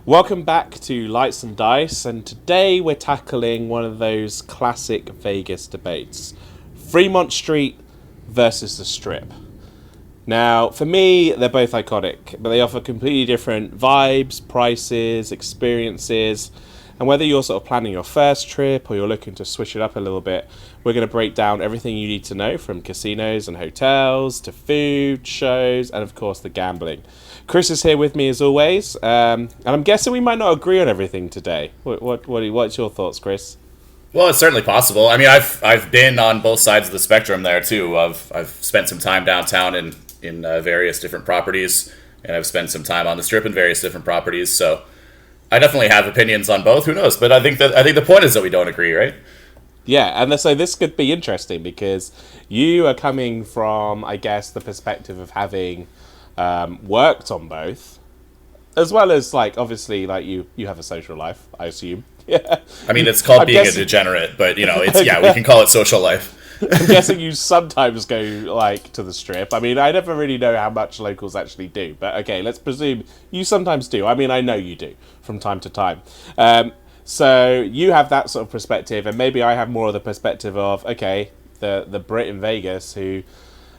Welcome back to Lights and Dice, and today we're tackling one of those classic Vegas debates. Fremont Street versus the Strip. Now, for me, they're both iconic, but they offer completely different vibes, prices, experiences, and whether you're sort of planning your first trip or you're looking to switch it up a little bit, we're going to break down everything you need to know from casinos and hotels to food, shows, and of course the gambling. Chris is here with me as always, and I'm guessing we might not agree on everything today. What's your thoughts, Chris? Well, it's certainly possible. I mean, I've been on both sides of the spectrum there too. I've spent some time downtown in various different properties, and I've spent some time on the Strip in various different properties. So I definitely have opinions on both. Who knows? But I think the point is that we don't agree, right? Yeah, and so this could be interesting because you are coming from, I guess, the perspective of having worked on both, as well as obviously you have a social life, I assume. Yeah. I mean, it's called being a degenerate, but it's we can call it social life. I'm guessing you sometimes go to the Strip. I mean, I never really know how much locals actually do, but okay, let's presume you sometimes do. I mean, I know you do from time to time. So you have that sort of perspective, and maybe I have more of the perspective of the Brit in Vegas who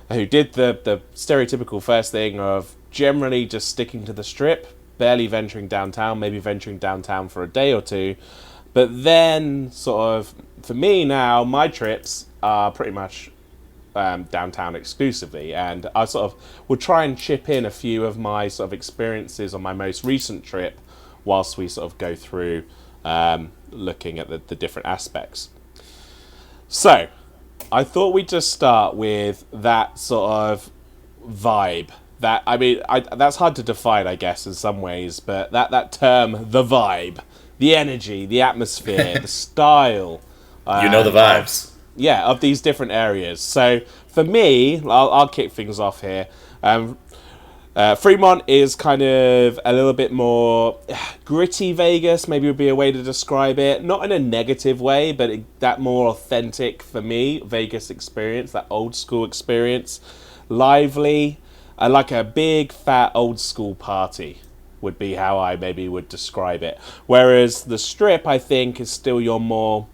did the stereotypical first thing of generally just sticking to the Strip, barely venturing downtown, maybe venturing downtown for a day or two. But then, sort of, for me now, my trips are pretty much downtown exclusively. And I sort of will try and chip in a few of my sort of experiences on my most recent trip whilst we sort of go through looking at the different aspects. So, I thought we'd just start with that sort of vibe. That, I mean, that's hard to define, I guess, in some ways, but that term, the vibe, the energy, the atmosphere, the style. The vibes. Of these different areas. So, for me, I'll kick things off here. Fremont is kind of a little bit more gritty Vegas, maybe would be a way to describe it. Not in a negative way, but that more authentic, for me, Vegas experience, that old school experience. Lively, like a big, fat, old school party would be how I maybe would describe it. Whereas the Strip, I think, is still your more...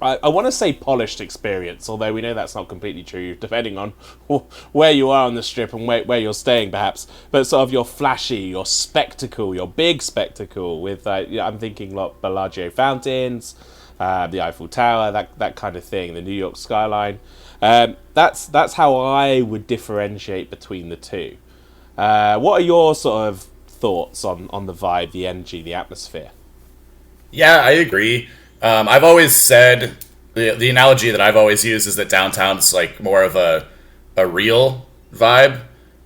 I want to say polished experience, although we know that's not completely true, depending on where you are on the Strip and where you're staying, perhaps. But sort of your flashy, your spectacle, your big spectacle with, I'm thinking Bellagio fountains, the Eiffel Tower, that kind of thing, the New York skyline. That's how I would differentiate between the two. What are your sort of thoughts on the vibe, the energy, the atmosphere? Yeah, I agree. I've always said the analogy that I've always used is that downtown's more of a real vibe,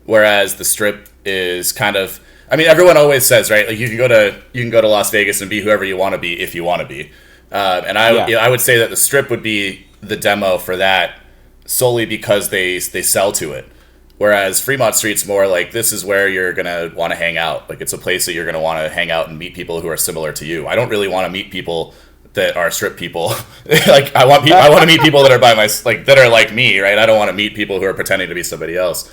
whereas the Strip is kind of. I mean, everyone always says, right? You can go to Las Vegas and be whoever you want to be if you want to be, and I would say that the Strip would be the demo for that solely because they sell to it. Whereas Fremont Street's more this is where you're gonna want to hang out. It's a place that you're gonna want to hang out and meet people who are similar to you. I don't really want to meet people that are Strip people. I want to meet people that are that are like me, right? I don't want to meet people who are pretending to be somebody else.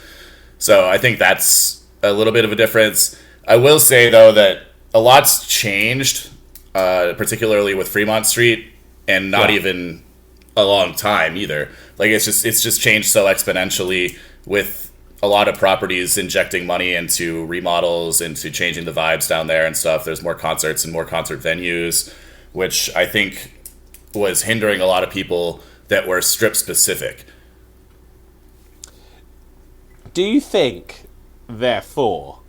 So I think that's a little bit of a difference. I will say though that a lot's changed, particularly with Fremont Street, and not even a long time either. It's just changed so exponentially with a lot of properties injecting money into remodels, into changing the vibes down there and stuff. There's more concerts and more concert venues, which I think was hindering a lot of people that were Strip specific. Do you think, therefore,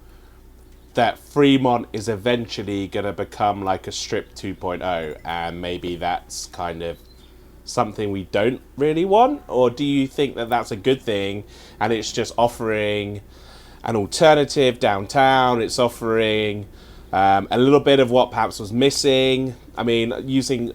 that Fremont is eventually going to become like a Strip 2.0, and maybe that's kind of something we don't really want? Or do you think that that's a good thing and it's just offering an alternative downtown, it's offering a little bit of what perhaps was missing? I mean, using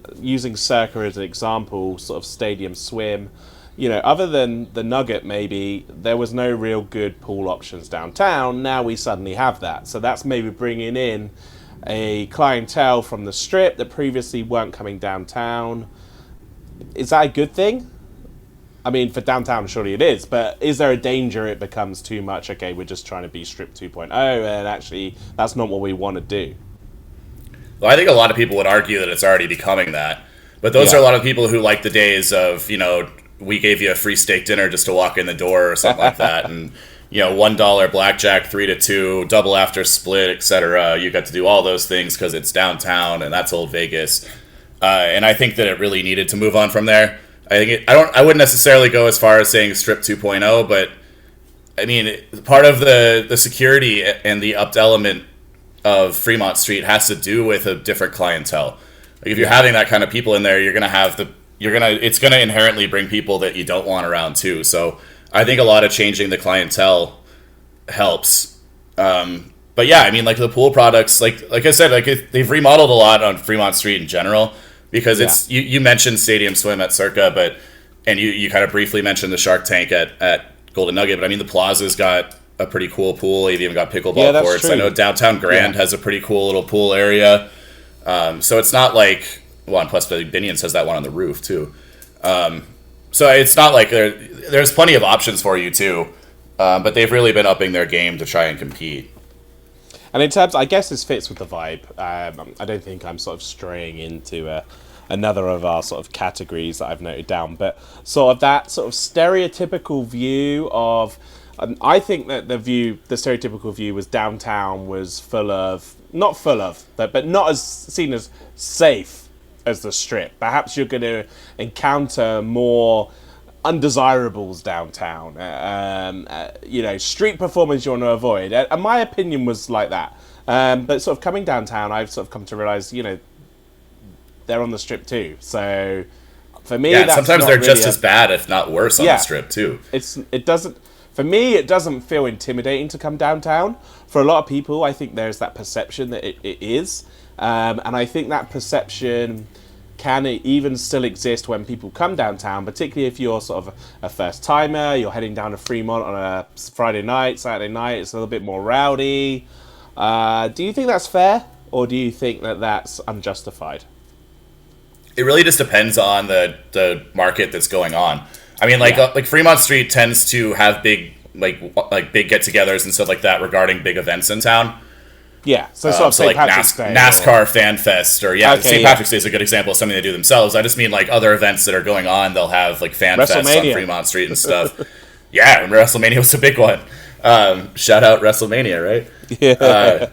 Circa as an example, sort of Stadium Swim, other than the Nugget, maybe there was no real good pool options downtown. Now we suddenly have that. So that's maybe bringing in a clientele from the Strip that previously weren't coming downtown. Is that a good thing? I mean, for downtown, surely it is, but is there a danger it becomes too much? Okay, we're just trying to be Strip 2.0, and actually, that's not what we want to do. Well, I think a lot of people would argue that it's already becoming that. But those are a lot of people who like the days of, we gave you a free steak dinner just to walk in the door or something like that. And, $1 blackjack, 3-2, double after split, etc. You got to do all those things because it's downtown and that's old Vegas. And I think that it really needed to move on from there. I wouldn't necessarily go as far as saying Strip 2.0, but I mean, part of the security and the upped element of Fremont Street has to do with a different clientele. Like if you're having that kind of people in there, it's gonna inherently bring people that you don't want around too. So I think a lot of changing the clientele helps. But yeah, I mean, like the pool products, like I said, they've remodeled a lot on Fremont Street in general because it's you mentioned Stadium Swim at Circa, and you kind of briefly mentioned the Shark Tank at Golden Nugget, but I mean the Plaza's got a pretty cool pool. They've even got pickleball courts. True. I know Downtown Grand has a pretty cool little pool area. So it's not like, and plus the Binions has that one on the roof too. So it's not like there's plenty of options for you too, but they've really been upping their game to try and compete. And in terms, I guess this fits with the vibe. I don't think I'm sort of straying into another of our sort of categories that I've noted down, but sort of that sort of stereotypical view of, I think that the stereotypical view was downtown was but not as seen as safe as the Strip. Perhaps you're going to encounter more undesirables downtown. Street performance you want to avoid. And my opinion was like that. But sort of coming downtown, I've sort of come to realize, they're on the Strip too. So for me, that's sometimes they're just as bad, if not worse, on the Strip too. For me, it doesn't feel intimidating to come downtown. For a lot of people, I think there's that perception that it is. And I think that perception can even still exist when people come downtown, particularly if you're sort of a first-timer, you're heading down to Fremont on a Friday night, Saturday night, it's a little bit more rowdy. Do you think that's fair, or do you think that that's unjustified? It really just depends on the market that's going on. I mean, like Fremont Street tends to have big big get-togethers and stuff like that regarding big events in town. Yeah, so sort of St. Patrick's Day. NASCAR Fan Fest, or St. Patrick's Day is a good example of something they do themselves. I just mean like other events that are going on. They'll have like Fan Fest on Fremont Street and stuff. Yeah, WrestleMania was a big one. Shout out WrestleMania, right? Yeah.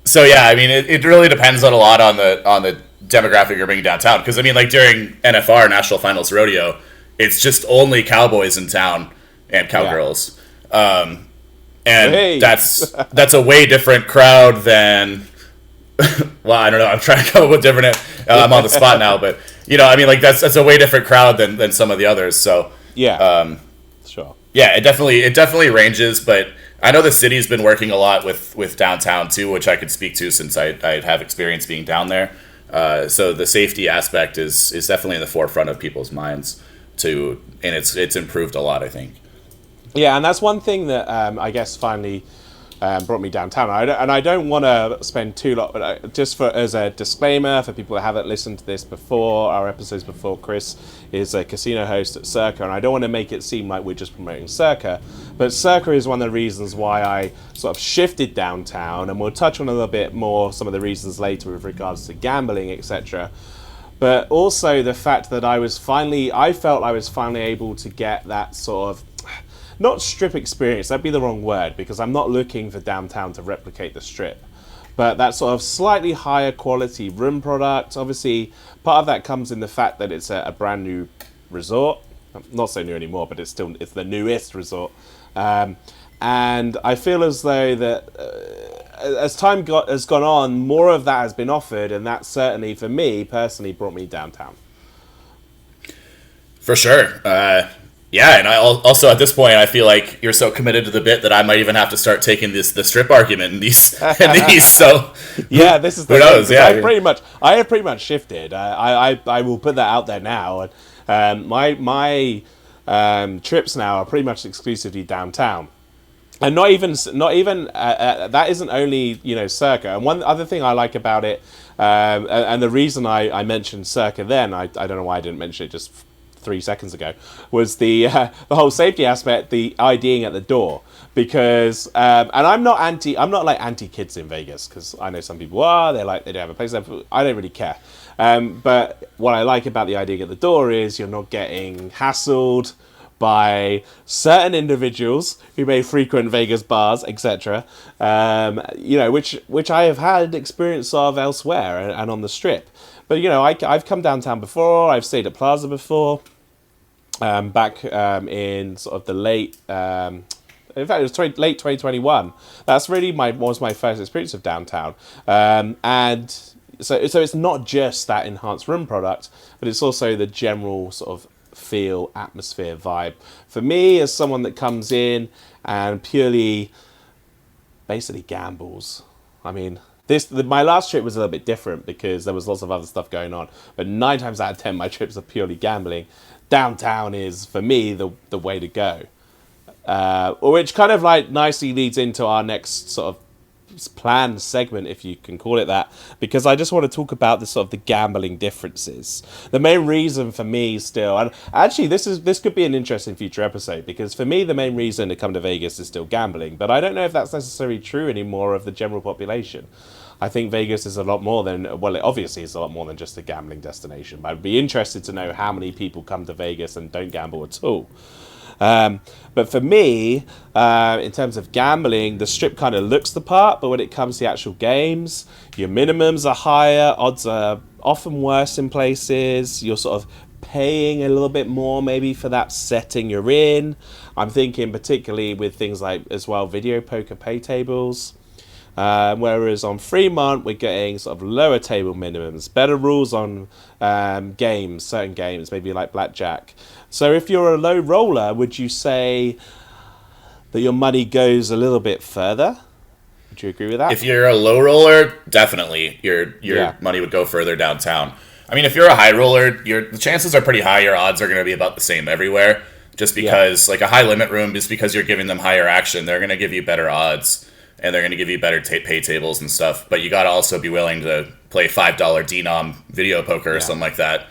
So yeah, I mean, it really depends on a lot on the demographic you're bringing downtown. Because I mean, like during NFR National Finals Rodeo, it's just only cowboys in town and cowgirls. Yeah. And that's a way different crowd than. Well, I don't know. I'm trying to come up with different. I'm on the spot now, but I mean, like that's a way different crowd than some of the others. So yeah, sure. Yeah, it definitely ranges, but I know the city's been working a lot with downtown too, which I could speak to since I have experience being down there. So the safety aspect is definitely in the forefront of people's minds and it's improved a lot, I think. Yeah, and that's one thing that I guess finally brought me downtown. I don't want to spend too long, but just as a disclaimer for people that haven't listened to this before, our episodes before, Chris is a casino host at Circa, and I don't want to make it seem like we're just promoting Circa, but Circa is one of the reasons why I sort of shifted downtown, and we'll touch on a little bit more some of the reasons later with regards to gambling, etc. But also the fact that I felt I was finally able to get that sort of, not Strip experience, that'd be the wrong word, because I'm not looking for downtown to replicate the Strip, but that sort of slightly higher quality room product. Obviously, part of that comes in the fact that it's a brand new resort. Not so new anymore, but it's the newest resort. And I feel as though that as time has gone on, more of that has been offered, and that certainly, for me, personally, brought me downtown. For sure. Yeah, and I also at this point I feel like you're so committed to the bit that I might even have to start taking the Strip argument in these. So yeah, this is who knows? Yeah, I have pretty much shifted. I will put that out there now. My trips now are pretty much exclusively downtown, and not even that isn't only Circa. And one other thing I like about it, and the reason I mentioned Circa then, I don't know why I didn't mention it just 3 seconds ago, was the whole safety aspect, the IDing at the door. Because and I'm not like anti kids in Vegas, because I know some people are. They don't have a place there. I don't really care. But what I like about the IDing at the door is you're not getting hassled by certain individuals who may frequent Vegas bars, etc. Which I have had experience of elsewhere and on the Strip. But I've come downtown before. I've stayed at Plaza before. Back in sort of the late. In fact, it was late 2021. That's really was my first experience of downtown. And so it's not just that enhanced room product, but it's also the general sort of feel, atmosphere, vibe. For me, as someone that comes in and purely basically gambles. I mean, my last trip was a little bit different because there was lots of other stuff going on. But 9 times out of 10, my trips are purely gambling. Downtown is, for me, the way to go. Which kind of like nicely leads into our next sort of planned segment, if you can call it that, because I just want to talk about the gambling differences. The main reason for me still, and actually this could be an interesting future episode, because for me the main reason to come to Vegas is still gambling, but I don't know if that's necessarily true anymore of the general population. I think Vegas is a lot more than, well, it obviously is a lot more than just a gambling destination, but I'd be interested to know how many people come to Vegas and don't gamble at all. But for me, in terms of gambling, the Strip kind of looks the part, but when it comes to the actual games, your minimums are higher, odds are often worse in places, you're sort of paying a little bit more maybe for that setting you're in. I'm thinking particularly with things like, as well, video poker pay tables. Whereas on Fremont, we're getting sort of lower table minimums, better rules on certain games, maybe like blackjack. So if you're a low roller, would you say that your money goes a little bit further? Would you agree with that? If you're a low roller, definitely your money would go further downtown. I mean, if you're a high roller, the chances are pretty high your odds are going to be about the same everywhere. Just because, like a high limit room, just because you're giving them higher action, they're going to give you better odds. And they're going to give you better pay tables and stuff. But you got to also be willing to play $5 denom video poker or something like that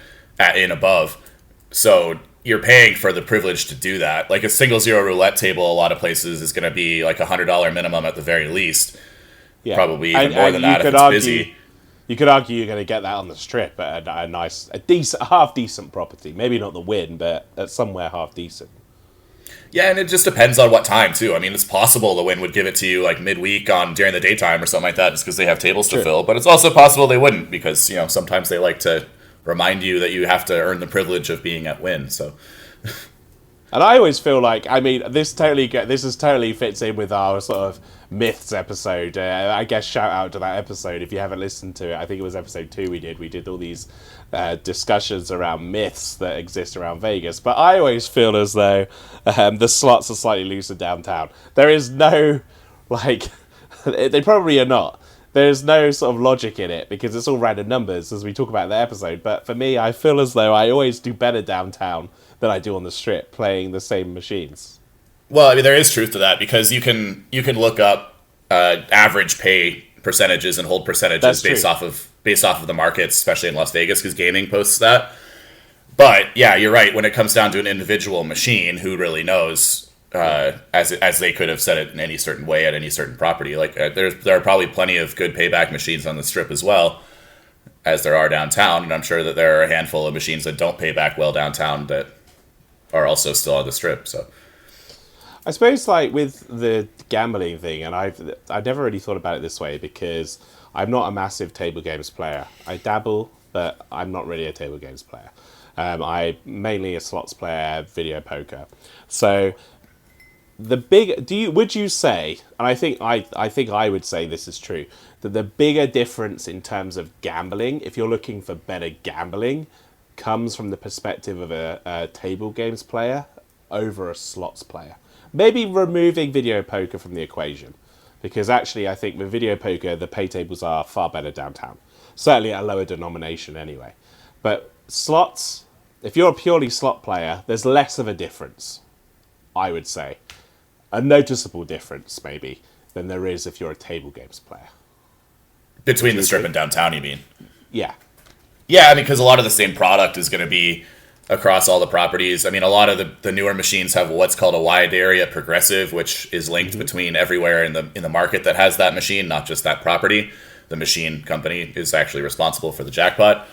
in above. So you're paying for the privilege to do that. Like a single zero roulette table, a lot of places is going to be like $100 minimum at the very least. Yeah. Probably even more than that if it's busy. You could argue you're going to get that on the Strip at a half decent property. Maybe not the Wynn, but at somewhere half decent. Yeah, and it just depends on what time, too. I mean, it's possible the Wynn would give it to you, like, midweek during the daytime or something like that, just because they have tables to fill. But it's also possible they wouldn't, because, sometimes they like to remind you that you have to earn the privilege of being at Wynn, so... And I always feel like, I mean, this totally fits in with our sort of myths episode. I guess shout out to that episode if you haven't listened to it. I think it was episode 2 we did all these discussions around myths that exist around Vegas. But I always feel as though the slots are slightly looser downtown. There is no, they probably are not. There's no sort of logic in it because it's all random numbers, as we talk about in the episode. But for me, I feel as though I always do better downtown than I do on the Strip, playing the same machines. Well, I mean, there is truth to that because you can look up average pay percentages and hold percentages based off of the markets, especially in Las Vegas, because gaming posts that. But yeah, you're right. When it comes down to an individual machine, who really knows? As they could have said it in any certain way at any certain property. Like there are probably plenty of good payback machines on the Strip as well, as there are downtown, and I'm sure that there are a handful of machines that don't pay back well downtown that are also still on the Strip. So I suppose with the gambling thing, and I've never really thought about it this way because I'm not a massive table games player. I dabble, but I'm not really a table games player. I'm mainly a slots player, video poker. So would you say, and I think I would say this is true, that the bigger difference in terms of gambling, if you're looking for better gambling, comes from the perspective of a table games player over a slots player? Maybe removing video poker from the equation, because actually I think with video poker the pay tables are far better downtown, certainly at a lower denomination anyway. But slots, if you're a purely slot player, there's less of a difference, I would say. A noticeable difference, maybe, than there is if you're a table games player. Between the Strip and downtown, you mean? Yeah. Yeah, I mean, because a lot of the same product is going to be across all the properties. I mean, a lot of the newer machines have what's called a wide area progressive, which is linked between everywhere in the market that has that machine, not just that property. The machine company is actually responsible for the jackpot.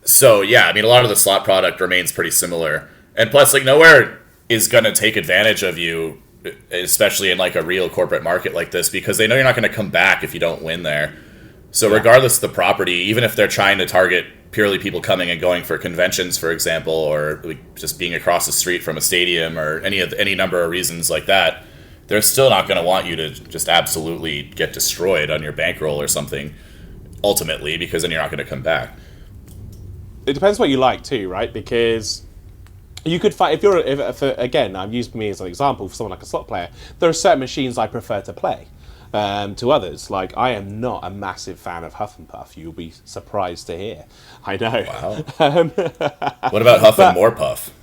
So yeah, I mean, a lot of the slot product remains pretty similar, and plus, like, nowhere is going to take advantage of you, especially in like a real corporate market like this, because they know you're not going to come back if you don't win there. So regardless of the property, even if they're trying to target purely people coming and going for conventions, for example, or like just being across the street from a stadium, or any number of reasons like that, they're still not going to want you to just absolutely get destroyed on your bankroll or something, ultimately, because then you're not going to come back. It depends what you like too, right? Because you could find, if again, I've used me as an example for someone like a slot player. There are certain machines I prefer to play to others. Like, I am not a massive fan of Huff and Puff. You'll be surprised to hear. I know. Wow. What about Huff and More Puff?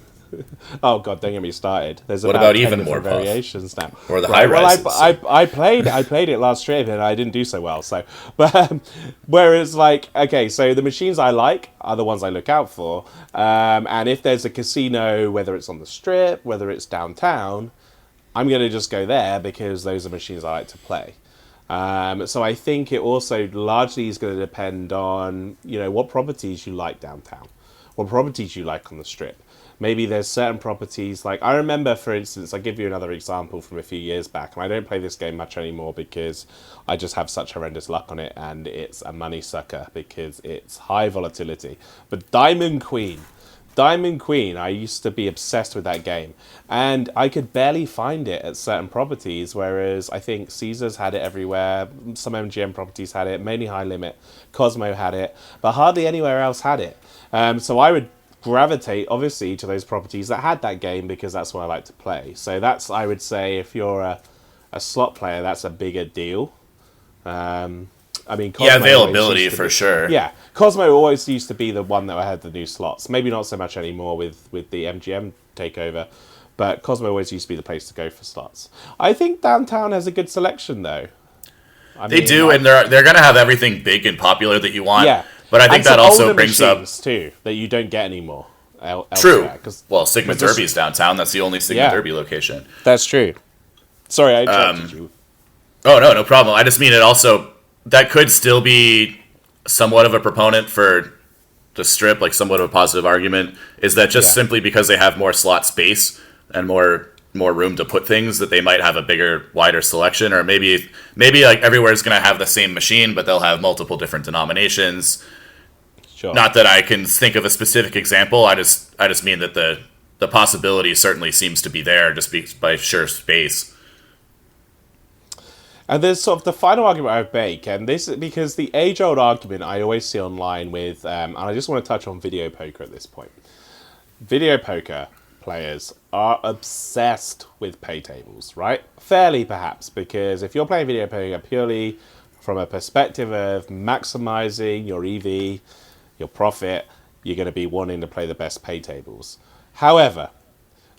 Oh God, don't get me started. There's what about even more variations now, or the high rises? Well, I played it last trip and I didn't do so well. So, but whereas like, okay, so the machines I like are the ones I look out for, and if there's a casino, whether it's on the strip, whether it's downtown, I'm gonna just go there because those are machines I like to play. So I think it also largely is going to depend on, you know, what properties you like downtown, what properties you like on the strip. Maybe there's certain properties, like I remember, for instance, I'll give you another example from a few years back, and I don't play this game much anymore because I just have such horrendous luck on it, and it's a money sucker because it's high volatility. But Diamond Queen, I used to be obsessed with that game, and I could barely find it at certain properties, whereas I think Caesars had it everywhere, some MGM properties had it, mainly High Limit, Cosmo had it, but hardly anywhere else had it. So I would gravitate, obviously, to those properties that had that game because that's what I like to play. So that's, I would say, if you're a slot player, that's a bigger deal. I mean, Cosmo availability for sure. Yeah, Cosmo always used to be the one that had the new slots. Maybe not so much anymore with the MGM takeover, but Cosmo always used to be the place to go for slots. I think downtown has a good selection, though. They do, and they're going to have everything big and popular that you want. Yeah. But I think that also brings up too that you don't get anymore. True. Well, Sigma Derby's downtown. That's the only Sigma Derby location. That's true. Sorry, I interrupted you. Oh no problem. I just mean it also that could still be somewhat of a proponent for the strip, like somewhat of a positive argument. Is that just simply because they have more slot space and more room to put things, that they might have a bigger, wider selection, or maybe like everywhere's going to have the same machine, but they'll have multiple different denominations. Sure. Not that I can think of a specific example. I just mean that the possibility certainly seems to be there just by sheer space. And there's sort of the final argument I would make, and this is because the age-old argument I always see online with, and I just want to touch on video poker at this point. Video poker players are obsessed with pay tables, right? Fairly, perhaps, because if you're playing video poker purely from a perspective of maximizing your EV, your profit, you're going to be wanting to play the best pay tables. However,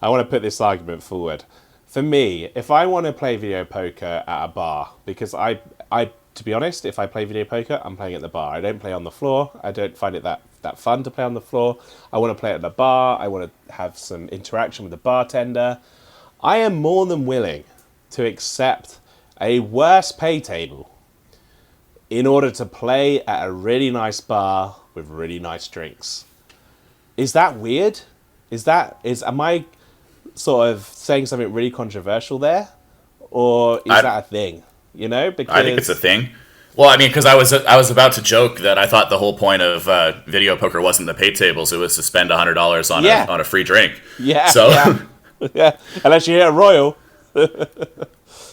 I want to put this argument forward. For me, if I want to play video poker at a bar, because I to be honest, if I play video poker, I'm playing at the bar. I don't play on the floor. I don't find it that fun to play on the floor. I want to play at the bar. I want to have some interaction with the bartender. I am more than willing to accept a worse pay table in order to play at a really nice bar with really nice drinks. Is that weird? Am I sort of saying something really controversial there? Or is that a thing? You know, because I think it's a thing. Well, I mean, because I was about to joke that I thought the whole point of video poker wasn't the pay tables; it was to spend $100 on a free drink. Yeah. So yeah, unless you hit a royal.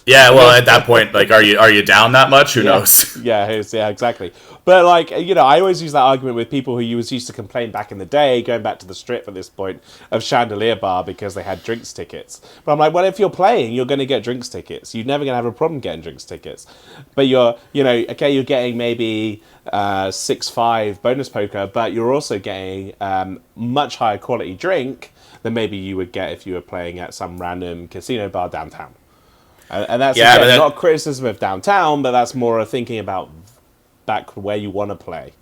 Yeah, well, at that point, like, are you down that much? Who knows? Yeah, exactly. But, like, you know, I always use that argument with people who used to complain back in the day, going back to the strip at this point, of Chandelier Bar because they had drinks tickets. But I'm like, well, if you're playing, you're going to get drinks tickets. You're never going to have a problem getting drinks tickets. But you're getting maybe 6-5 bonus poker, but you're also getting much higher quality drink than maybe you would get if you were playing at some random casino bar downtown. And that's not a criticism of downtown, but that's more a thinking about back where you want to play.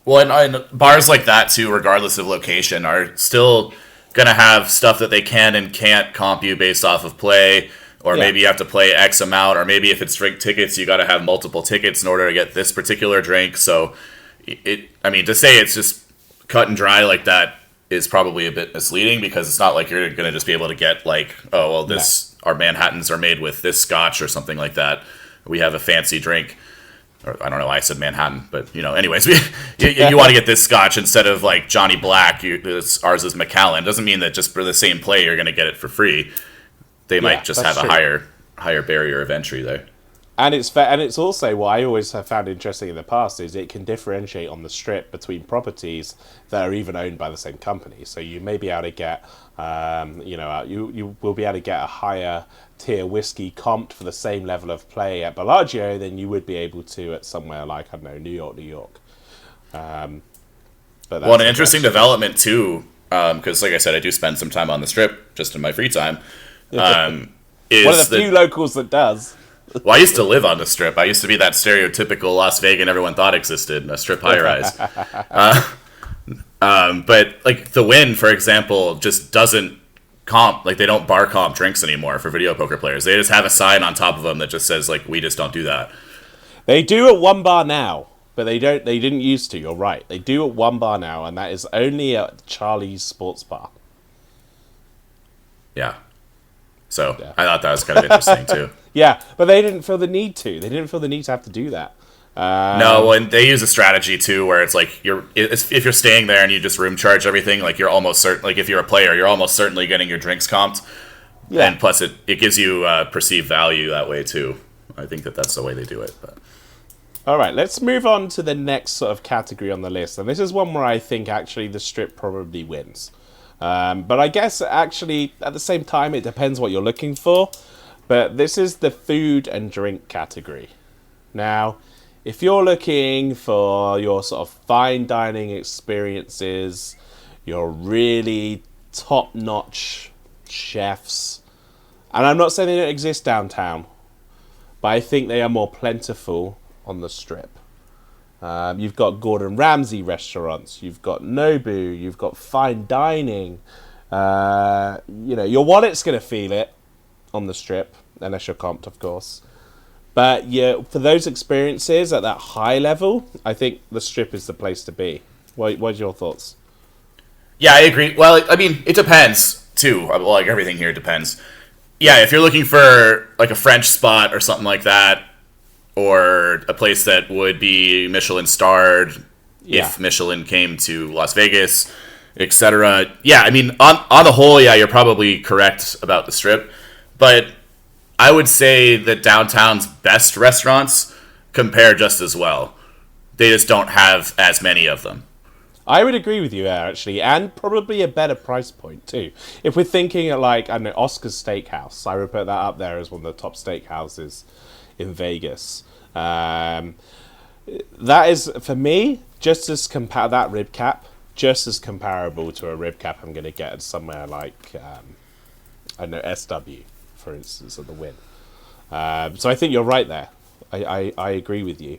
Well, and bars like that too, regardless of location, are still gonna have stuff that they can and can't comp you based off of play, or Yeah. maybe you have to play X amount, or maybe if it's drink tickets, you got to have multiple tickets in order to get this particular drink. So, I mean, to say it's just cut and dry like that is probably a bit misleading, because it's not like you're gonna just be able to get like, oh well, this our Manhattans are made with this Scotch or something like that. We have a fancy drink. Or I don't know why I said Manhattan, but anyways, you want to get this Scotch instead of like Johnny Black. Ours is Macallan. Doesn't mean that just for the same play you're going to get it for free. They might just have true. a higher barrier of entry there. And it's fair, and it's also what I always have found interesting in the past is it can differentiate on the strip between properties that are even owned by the same company. So you may be able to get, you will be able to get a higher tier whiskey comped for the same level of play at Bellagio than you would be able to at somewhere like, I don't know, New York. But well, an interesting development too, because like I said, I do spend some time on the strip just in my free time. Is one of the few locals that does. Well, I used to live on the strip. I used to be that stereotypical Las Vegan everyone thought existed, a strip high-rise. But, like, the Wynn, for example, just doesn't comp. Like, they don't bar comp drinks anymore for video poker players. They just have a sign on top of them that just says, like, we just don't do that. They do at one bar now, but they didn't used to, you're right. They do at one bar now, and that is only at Charlie's Sports Bar. Yeah. So, yeah. I thought that was kind of interesting, too. Yeah, but they didn't feel the need to. They didn't feel the need to have to do that. No, and they use a strategy too, where it's like if you're staying there and you just room charge everything, like you're almost certain. Like if you're a player, you're almost certainly getting your drinks comped. Yeah. And plus, it gives you perceived value that way too. I think that's the way they do it. But. All right, let's move on to the next sort of category on the list, and this is one where I think actually the strip probably wins. But I guess actually at the same time it depends what you're looking for. But this is the food and drink category. Now, if you're looking for your sort of fine dining experiences, your really top-notch chefs, and I'm not saying they don't exist downtown, but I think they are more plentiful on the strip. You've got Gordon Ramsay restaurants, you've got Nobu, you've got fine dining. Your wallet's going to feel it on the strip, unless you're comped, of course. But yeah, for those experiences at that high level, I think the strip is the place to be. What's your thoughts? Yeah, I agree. Well, I mean, it depends too. Like everything here depends. Yeah, if you're looking for like a French spot or something like that, or a place that would be Michelin starred, if Michelin came to Las Vegas, etc. Yeah, I mean, on the whole, yeah, you're probably correct about the strip. But I would say that downtown's best restaurants compare just as well. They just don't have as many of them. I would agree with you there, actually, and probably a better price point, too. If we're thinking at, like, I don't know, Oscar's Steakhouse, I would put that up there as one of the top steakhouses in Vegas. That is, for me, just as that rib cap, just as comparable to a rib cap I'm going to get at somewhere like, I don't know, SW. For instance, of the Wynn. So I think you're right there. I agree with you.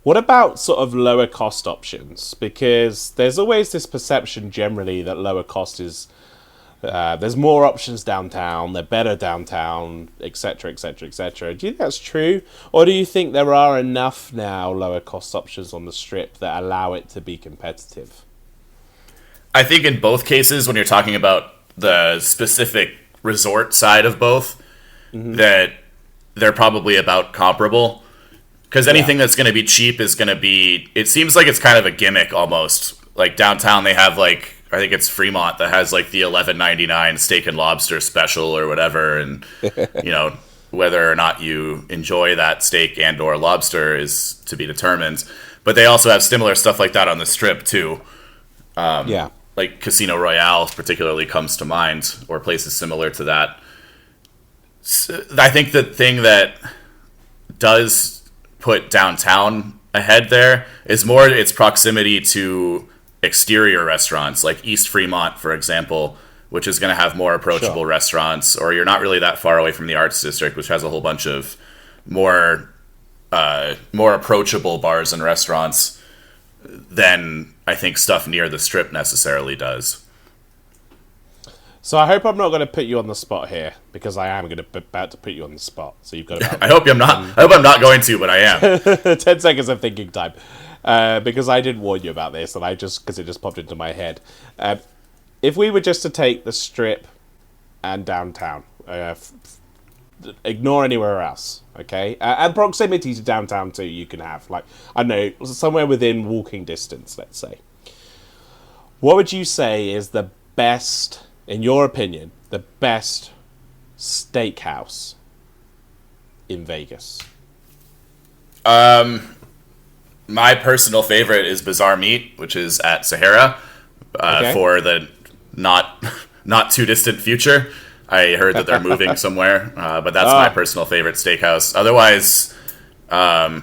What about sort of lower cost options? Because there's always this perception generally that lower cost is there's more options downtown, they're better downtown, etc., etc., etc. Do you think that's true, or do you think there are enough now lower cost options on the strip that allow it to be competitive? I think in both cases, when you're talking about the specific resort side of both, that they're probably about comparable, because anything that's going to be cheap is going to be, it seems like it's kind of a gimmick almost. Like downtown they have, like, I think it's Fremont that has like the $11.99 steak and lobster special or whatever, and whether or not you enjoy that steak and or lobster is to be determined. But they also have similar stuff like that on the strip too. Like Casino Royale particularly comes to mind, or places similar to that. So I think the thing that does put downtown ahead there is more its proximity to exterior restaurants, like East Fremont, for example, which is going to have more approachable restaurants, or you're not really that far away from the Arts District, which has a whole bunch of more approachable bars and restaurants. than I think stuff near the Strip necessarily does. So I hope I'm not going to put you on the spot here, because I am about to put you on the spot. So you've got about I hope I'm not. I hope I'm not going to, but I am. 10 seconds of thinking time, because I did warn you about this, and because it just popped into my head. If we were just to take the Strip and downtown, ignore anywhere else, okay? And proximity to downtown too, you can have, like, I don't know, somewhere within walking distance, let's say. What would you say is the best, in your opinion, the best steakhouse in Vegas? My personal favorite is Bazaar Meat, which is at Sahara, Okay. for the not too distant future. I heard that they're moving somewhere, but that's my personal favorite steakhouse. Otherwise, yeah,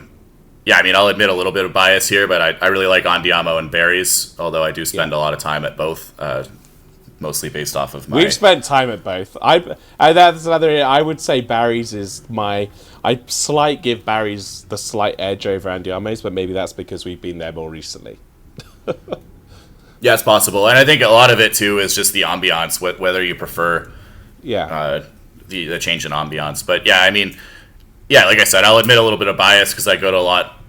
I mean, I'll admit a little bit of bias here, but I really like Andiamo and Barry's, although I do spend a lot of time at both, mostly based off of my... We've spent time at both. That's another. I would say Barry's is my. I give Barry's the slight edge over Andiamo's, but maybe that's because we've been there more recently. Yeah, it's possible. And I think a lot of it, too, is just the ambiance, whether you prefer the change in ambiance. But, yeah, I mean, yeah, like I said, I'll admit a little bit of bias because I go to a lot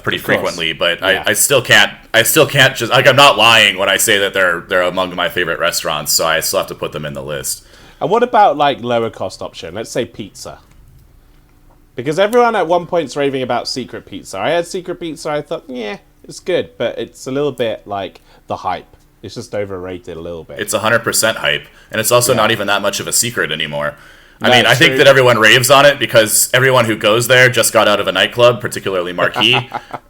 pretty frequently, but I still can't just, like, I'm not lying when I say that they're among my favorite restaurants, so I still have to put them in the list. And what about, like, lower cost option? Let's say pizza. Because everyone at one point's raving about Secret Pizza. I had Secret Pizza, I thought, yeah, it's good, but it's a little bit like the hype. It's just overrated a little bit. It's 100% hype, and it's also not even that much of a secret anymore. I That's mean, I think true. that everyone raves on it because everyone who goes there just got out of a nightclub, particularly Marquee,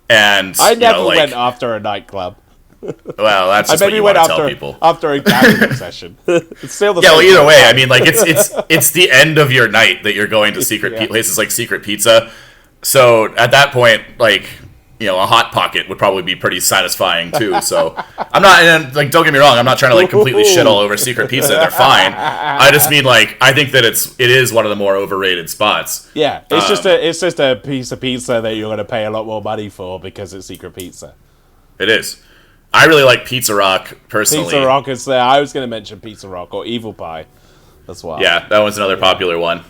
and I never like, went after a nightclub. well, that's I just what maybe you went want to tell after people. after a gambling session. It's still the Yeah, well, same either thing. way, I mean, like it's the end of your night that you're going to places like Secret Pizza. So at that point, like, you know, a Hot Pocket would probably be pretty satisfying too. So I'm not, and like, don't get me wrong, I'm not trying to like completely shit all over Secret Pizza. They're fine. I just mean like I think that it is one of the more overrated spots. Yeah, it's just a piece of pizza that you're going to pay a lot more money for because it's Secret Pizza. It is. I really like Pizza Rock personally. Pizza Rock is there. I was going to mention Pizza Rock or Evil Pie as well. Yeah, that one's another popular one.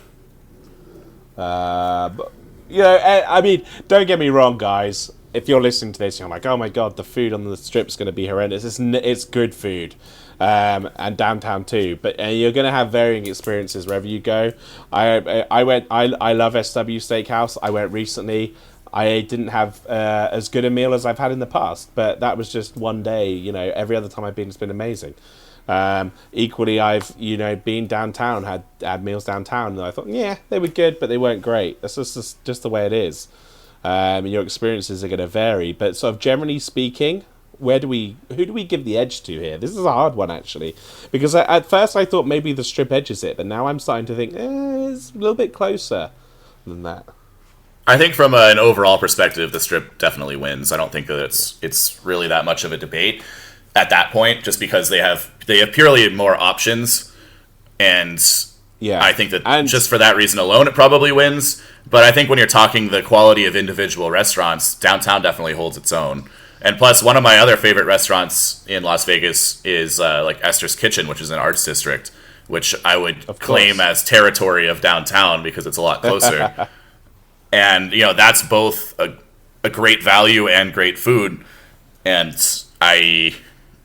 But, you know, I mean, don't get me wrong, guys. If you're listening to this, you're like, oh my god, the food on the Strip's going to be horrendous. It's good food, and downtown too. But you're going to have varying experiences wherever you go. I went. I love SW Steakhouse. I went recently. I didn't have as good a meal as I've had in the past, but that was just one day. You know, every other time I've been, it's been amazing. Equally, I've been downtown, had meals downtown, and I thought, yeah, they were good, but they weren't great. That's just the way it is. Your experiences are going to vary, but sort of generally speaking, who do we give the edge to here? This is a hard one actually, because at first I thought maybe the Strip edges it, but now I'm starting to think it's a little bit closer than that. I think from an overall perspective, the Strip definitely wins. I don't think that it's really that much of a debate at that point, just because they have purely more options, and I think that just for that reason alone, it probably wins. But I think when you're talking the quality of individual restaurants, downtown definitely holds its own. And plus, one of my other favorite restaurants in Las Vegas is like Esther's Kitchen, which is an arts district, which I would claim as territory of downtown because it's a lot closer. And, that's both a great value and great food. And I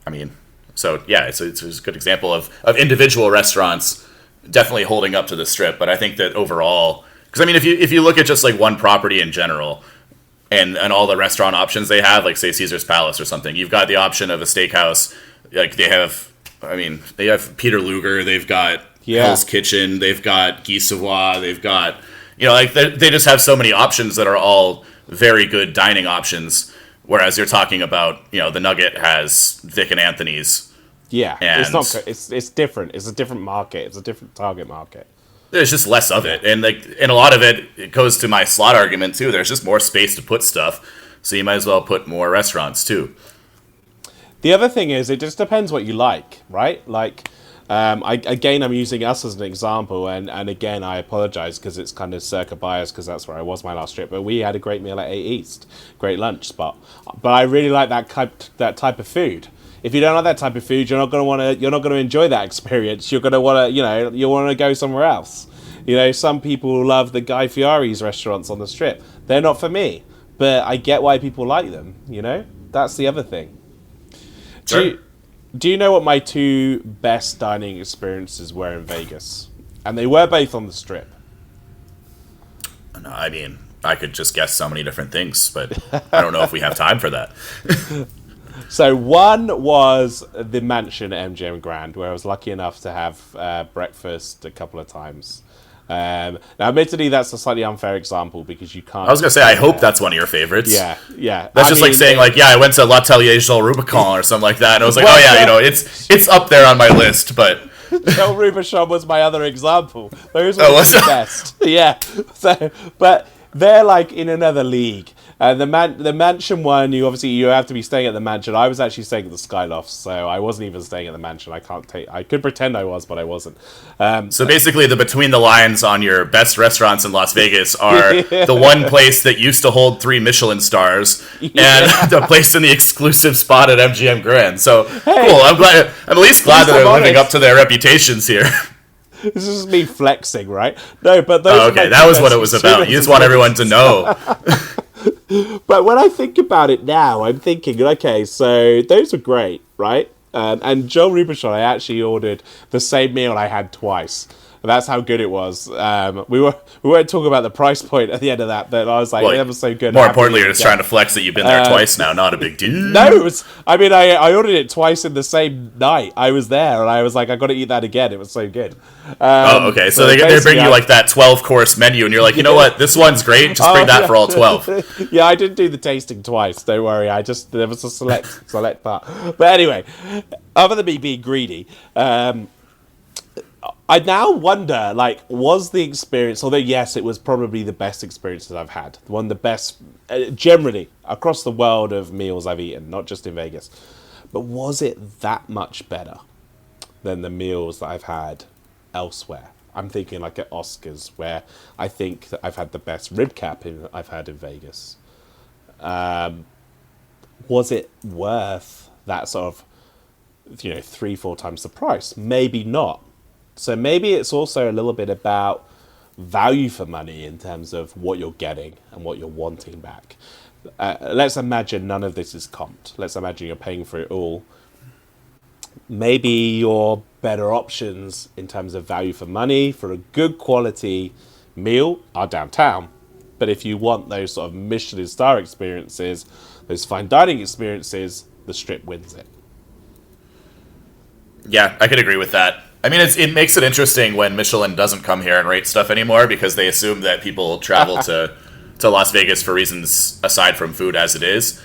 mean, so yeah, it's a good example of individual restaurants definitely holding up to the Strip. But I think that overall, because I mean, if you look at just like one property in general and all the restaurant options they have, like say Caesar's Palace or something, you've got the option of a steakhouse. Like they have Peter Luger, they've got Hell's Kitchen, they've got Guy Savoy, they've got, like they just have so many options that are all very good dining options. Whereas you're talking about, the Nugget has Vic and Anthony's. Yeah, it's not. It's different. It's a different market. It's a different target market. There's just less of it, and a lot of it goes to my slot argument too. There's just more space to put stuff, so you might as well put more restaurants too. The other thing is, it just depends what you like, right? Like, I'm using us as an example, and again, I apologize because it's kind of circa bias because that's where I was my last trip. But we had a great meal at 8 East, great lunch spot. But I really like that type of food. If you don't like that type of food, you're not gonna enjoy that experience. You're gonna wanna, you wanna go somewhere else. Some people love the Guy Fieri's restaurants on the Strip. They're not for me, but I get why people like them. That's the other thing. Sure. Do you know what my two best dining experiences were in Vegas? And they were both on the Strip. No, I mean, I could just guess so many different things, but I don't know if we have time for that. So one was the mansion at MGM Grand, where I was lucky enough to have breakfast a couple of times. Now, admittedly, that's a slightly unfair example because you can't. I was going to say, I hope that's one of your favorites. Yeah. That's just like saying, I went to L'Atelier Jean Rubicon or something like that, and I was like, it's up there on my list, but... Jean Rubicon was my other example. Those were the best. Yeah. But they're like in another league. The mansion one, you have to be staying at the mansion. I was actually staying at the Skyloft, so I wasn't even staying at the mansion. I could pretend I was, but I wasn't. So basically, the between the lines on your best restaurants in Las Vegas are the one place that used to hold 3 Michelin stars and the place in the exclusive spot at MGM Grand. So cool. I'm at least glad that they're living up to their reputations here. This is me flexing, right? No, but those. Okay, that was what it was about. You just want everyone to know. But when I think about it now, I'm thinking, okay, so those are great, right? And Joe Rubicon, I actually ordered the same meal I had twice. That's how good it was. We won't talk about the price point at the end of that, but I was like, that was so good. More importantly, you're just trying to flex that you've been there twice now. Not a big deal. No, it was. I mean, I ordered it twice in the same night. I was there, and I was like, I got to eat that again. It was so good. Okay. So they bring you like that 12-course menu, and you're like, you know what? This one's great. Just bring that for all 12. Yeah, I didn't do the tasting twice. Don't worry. There was a select part. But anyway, other than me being greedy. I now wonder, was the experience, although yes, it was probably the best experiences I've had, one of the best, generally, across the world of meals I've eaten, not just in Vegas, but was it that much better than the meals that I've had elsewhere? I'm thinking like at Oscars, where I think that I've had the best rib cap I've had in Vegas. Was it worth that sort of, 3-4 times the price? Maybe not. So maybe it's also a little bit about value for money in terms of what you're getting and what you're wanting back. Let's imagine none of this is comped. Let's imagine you're paying for it all. Maybe your better options in terms of value for money for a good quality meal are downtown. But if you want those sort of Michelin star experiences, those fine dining experiences, the Strip wins it. Yeah, I could agree with that. I mean, it makes it interesting when Michelin doesn't come here and rate stuff anymore because they assume that people travel to Las Vegas for reasons aside from food as it is.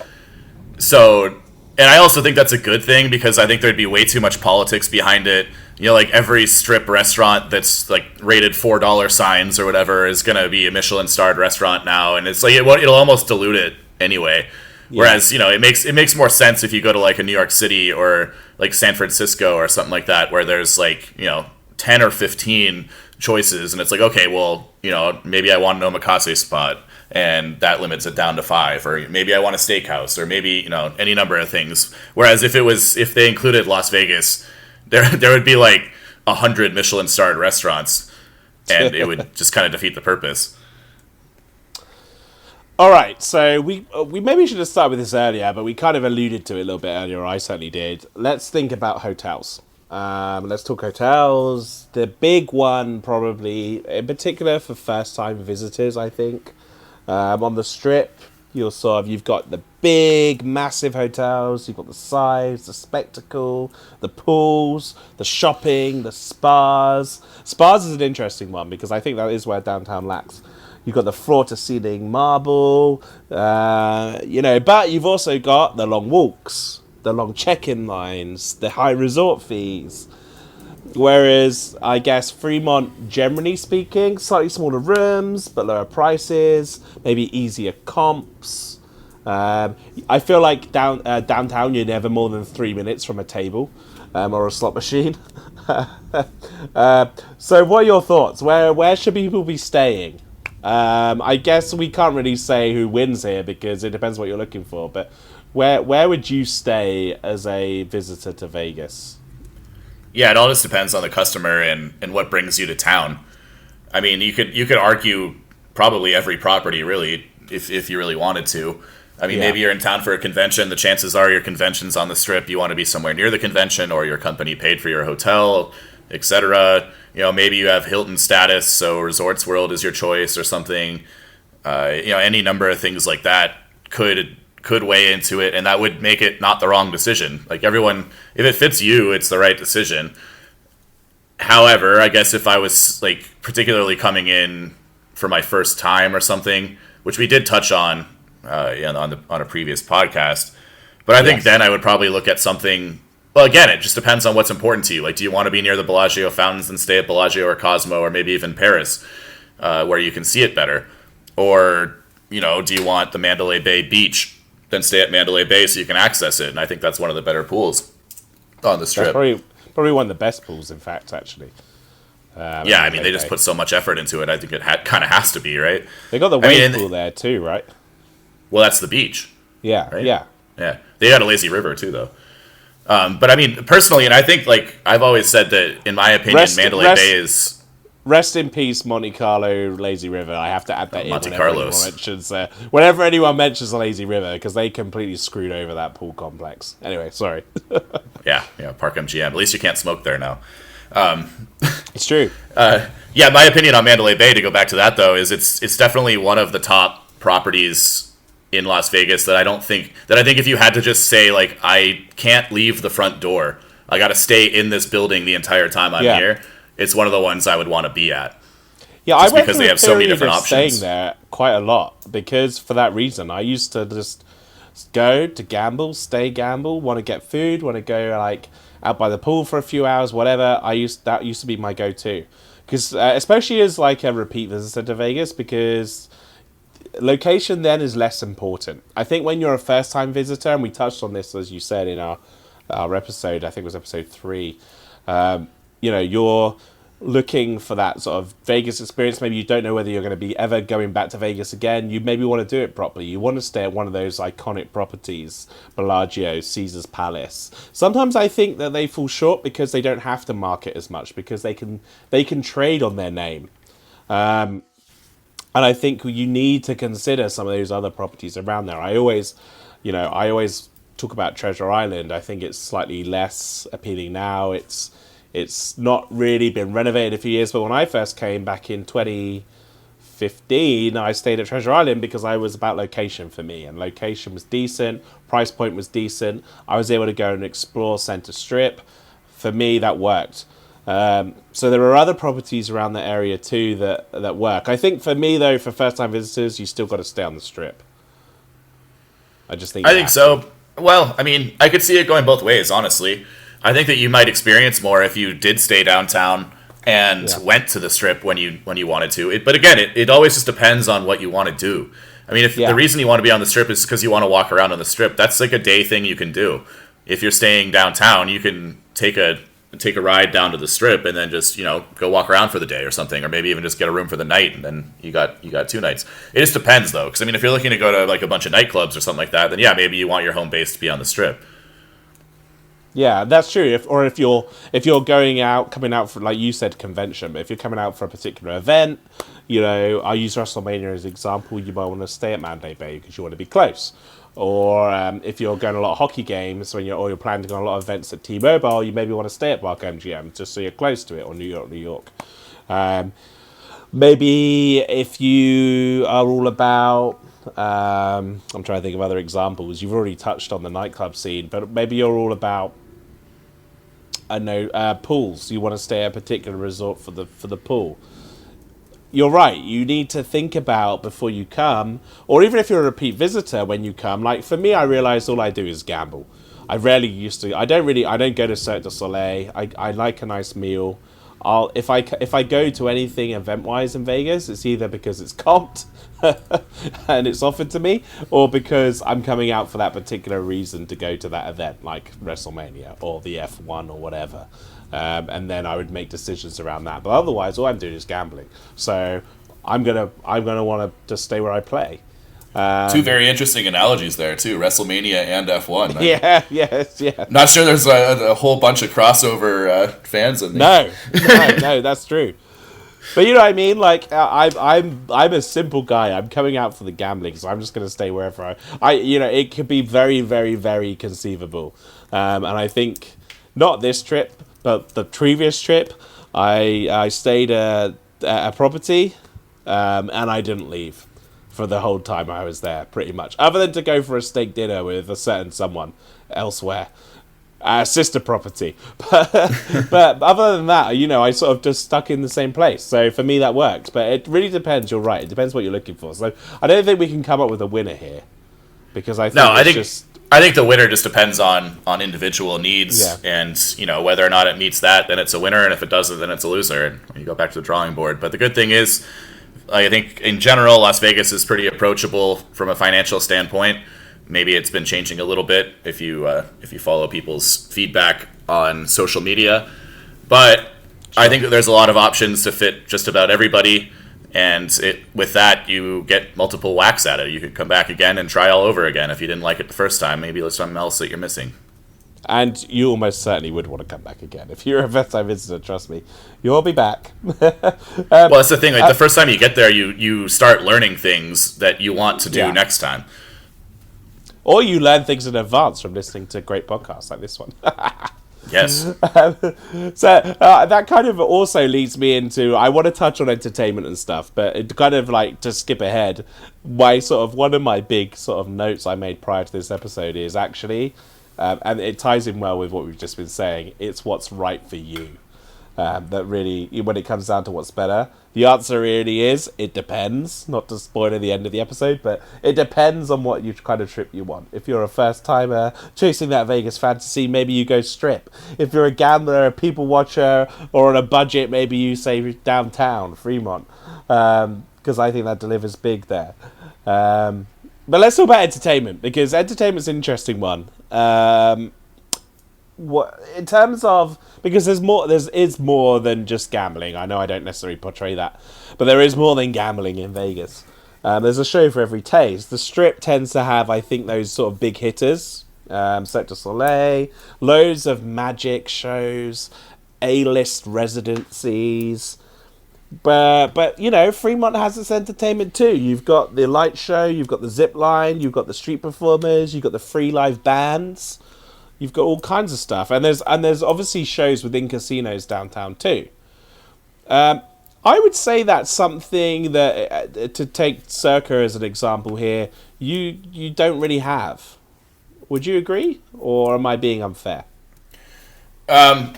So, and I also think that's a good thing because I think there'd be way too much politics behind it. Like every Strip restaurant that's like rated $4 signs or whatever is going to be a Michelin starred restaurant now. And it's like, it'll almost dilute it anyway. Yeah. Whereas, it makes more sense if you go to like a New York City or like San Francisco or something like that, where there's like, 10 or 15 choices. And it's like, okay, well, maybe I want an omakase spot and that limits it down to 5, or maybe I want a steakhouse, or maybe, any number of things. Whereas if they included Las Vegas, there would be like 100 Michelin starred restaurants and it would just kind of defeat the purpose. All right, so we maybe should have started with this earlier, but we kind of alluded to it a little bit earlier. I certainly did. Let's think about hotels. Let's talk hotels. The big one, probably, in particular for first-time visitors, I think. On the Strip, you've got the big, massive hotels. You've got the size, the spectacle, the pools, the shopping, the spas. Spas is an interesting one because I think that is where downtown lacks. You've got the floor-to-ceiling marble, but you've also got the long walks, the long check-in lines, the high resort fees. Whereas, I guess, Fremont, generally speaking, slightly smaller rooms, but lower prices, maybe easier comps. I feel like downtown, you're never more than 3 minutes from a table or a slot machine. So, what are your thoughts? Where should people be staying? I guess we can't really say who wins here because it depends what you're looking for. But where would you stay as a visitor to Vegas? Yeah, it all just depends on the customer and what brings you to town. I mean, you could argue probably every property really if you really wanted to. I mean, Yeah. maybe you're in town for a convention. The chances are your convention's on the strip. You want to be somewhere near the convention, or your company paid for your hotel, etc. Maybe you have Hilton status, so Resorts World is your choice or something. Any number of things like that could weigh into it, and that would make it not the wrong decision. Like everyone, if it fits you, it's the right decision. However, I guess if I was like particularly coming in for my first time or something, which we did touch on, on a previous podcast, but I think Yes. then I would probably look at something. Well, again, it just depends on what's important to you. Like, do you want to be near the Bellagio fountains and stay at Bellagio or Cosmo or maybe even Paris, where you can see it better, or do you want the Mandalay Bay beach? Then stay at Mandalay Bay so you can access it. And I think that's one of the better pools on the That's strip. probably one of the best pools, in fact, actually. Yeah, I mean, they just put so much effort into it. I think it kind of has to be, right? They got the I mean, wave pool there too, right? Well, that's the beach. Yeah, Right? yeah. Yeah. They got a lazy river, too, though. But I mean, personally, and I think, like, I've always said that, in my opinion, Mandalay Bay is... Rest in peace, Monte Carlo, Lazy River. I have to add that in Monte whenever Carlos. anyone mentions, whenever anyone mentions the Lazy River, because they completely screwed over that pool complex. Anyway, sorry. Yeah, Park MGM. At least you can't smoke there now. It's true. Yeah, my opinion on Mandalay Bay, to go back to that, though, is it's definitely one of the top properties in Las Vegas that I think if you had to just say, like, I can't leave the front door, I got to stay in this building the entire time I'm Yeah. here, it's one of the ones I would want to be at. Yeah, Just I went because through they a have so many period different of options. staying there quite a lot because for that reason, I used to just go to gamble, stay gamble, want to get food, want to go like out by the pool for a few hours, whatever. That used to be my go-to because especially as like a repeat visitor to Vegas because location then is less important. I think when you're a first-time visitor, and we touched on this as you said in our episode, I think it was episode 3. You're looking for that sort of Vegas experience. Maybe you don't know whether you're going to be ever going back to Vegas again. You maybe want to do it properly. You want to stay at one of those iconic properties, Bellagio, Caesar's Palace. Sometimes I think that they fall short because they don't have to market as much because they can trade on their name. And I think you need to consider some of those other properties around there. I always talk about Treasure Island. I think it's slightly less appealing now. It's not really been renovated a few years, but when I first came back in 2015, I stayed at Treasure Island because I was about location for me, and location was decent, price point was decent. I was able to go and explore Center Strip. For me, that worked. So there are other properties around the area too that work. I think for me though, for first-time visitors, you still got to stay on the Strip. I think So. Well, I mean, I could see it going both ways, honestly. I think that you might experience more if you did stay downtown and went to the Strip when you wanted to. But again, it always just depends on what you want to do. I mean, if the reason you want to be on the Strip is because you want to walk around on the Strip, that's like a day thing you can do. If you're staying downtown, you can take a ride down to the Strip and then just go walk around for the day or something, or maybe even just get a room for the night, and then you got 2 nights. It just depends though, because I mean, if you're looking to go to like a bunch of nightclubs or something like that, then yeah, maybe you want your home base to be on the Strip. Yeah, that's true. If you're coming out for, like you said, convention, but if you're coming out for a particular event, I use WrestleMania as an example, you might want to stay at Mandalay Bay because you want to be close. Or if you're going to a lot of hockey games, you're planning to go on a lot of events at T-Mobile, you maybe want to stay at Park MGM just so you're close to it, or New York. Maybe if you are all about, I'm trying to think of other examples. You've already touched on the nightclub scene, but maybe you're all about, pools. You want to stay at a particular resort for the pool. You're right. You need to think about before you come, or even if you're a repeat visitor when you come. Like for me, I realized all I do is gamble. I rarely used to. I don't go to Cirque du Soleil. I like a nice meal. If I go to anything event wise in Vegas, it's either because it's comped and it's offered to me, or because I'm coming out for that particular reason to go to that event, like WrestleMania or the F1 or whatever. and then I would make decisions around that. But otherwise, all I'm doing is gambling. So I'm gonna want to just stay where I play. Two very interesting analogies there too, WrestleMania and F1. Yeah. Not sure there's a whole bunch of crossover fans in there. No, that's true. But you know what I mean? Like I'm a simple guy. I'm coming out for the gambling, so I'm just going to stay wherever it could be very, very, very conceivable. And I think not this trip, but the previous trip, I stayed at a property, and I didn't leave for the whole time I was there, pretty much, other than to go for a steak dinner with a certain someone elsewhere. Sister property, but other than that, I sort of just stuck in the same place. So for me, that works. But it really depends. You're right. It depends what you're looking for. So I don't think we can come up with a winner here, because I think the winner just depends on individual needs, and whether or not it meets that, then it's a winner, and if it doesn't, then it's a loser, and you go back to the drawing board. But the good thing is, I think in general, Las Vegas is pretty approachable from a financial standpoint. Maybe it's been changing a little bit if you follow people's feedback on social media, but I think that there's a lot of options to fit just about everybody, and with that you get multiple whacks at it. You could come back again and try all over again if you didn't like it the first time. Maybe there's something else that you're missing. And you almost certainly would want to come back again. If you're a first-time visitor, trust me, you'll be back. Well, that's the thing. Like the first time you get there, you start learning things that you want to do next time. Or you learn things in advance from listening to great podcasts like this one. Yes. So that kind of also leads me into, I want to touch on entertainment and stuff, but it kind of like, to skip ahead, one of my big sort of notes I made prior to this episode is actually, and it ties in well with what we've just been saying, it's what's right for you. That really, when it comes down to what's better, the answer really is, it depends. Not to spoil the end of the episode, but it depends on what kind of trip you want. If you're a first-timer chasing that Vegas fantasy, maybe you go strip. If you're a gambler, a people watcher, or on a budget, maybe you say downtown, Fremont, because I think that delivers big there. But let's talk about entertainment, because entertainment's an interesting one. What in terms of, because there is more than just gambling. I know I don't necessarily portray that, but there is more than gambling in Vegas. There's a show for every taste. The Strip tends to have, I think, those sort of big hitters. Cirque du Soleil, loads of magic shows, A-list residencies. But Fremont has its entertainment too. You've got the light show, you've got the zip line, you've got the street performers, you've got the free live bands. You've got all kinds of stuff, and there's obviously shows within casinos downtown too. I would say that's something that, to take Circa as an example here, you don't really have. Would you agree, or am I being unfair? As